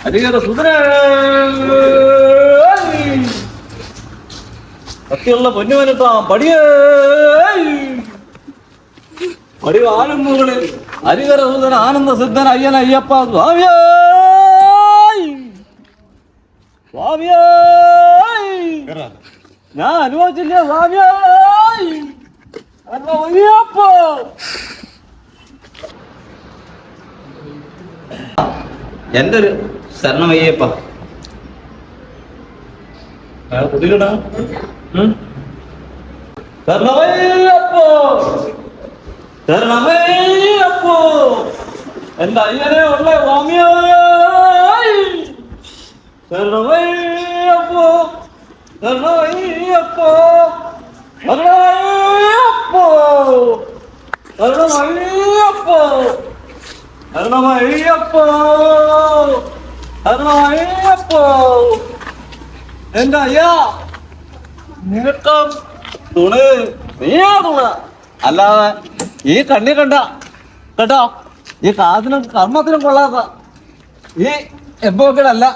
അധികാര സുന്ദര സത്യമുള്ള പൊന്നുവനത്താം പടിയേ പടി ആനന്ദങ്ങളെ ഹരികര സുന്ദര ആനന്ദ സിദ്ധൻ അയ്യൻ അയ്യപ്പ സ്വാമിയേ സ്വാമിയേ ഞാൻ അനുഭവിച്ചില്ലേ സ്വാമിയേ അയ്യപ്പ. എന്റെ ഒരു ശരണമയ്യപ്പ കുട്ടികടാ ശരണമയ്യപ്പോ ശരണമയ്യപ്പോ എന്റെ അയ്യനെ ഉള്ള സ്വാമിയോ ശരണമയ്യപ്പോ ശരണമയ്യപ്പോ ശരണമയ്യപ്പോ ശരണമയ്യപ്പോ ശരണമയ്യപ്പോ ശരണമയ്യപ്പോ എന്റെ അയ്യാ നിനക്ക് തുണ നീയാ തുണ അല്ലാതെ ഈ കണ്ണി കണ്ട കേട്ടോ ഈ കാതിനും കർമ്മത്തിനും കൊള്ളാത്ത ഈ എപ്പോഴല്ല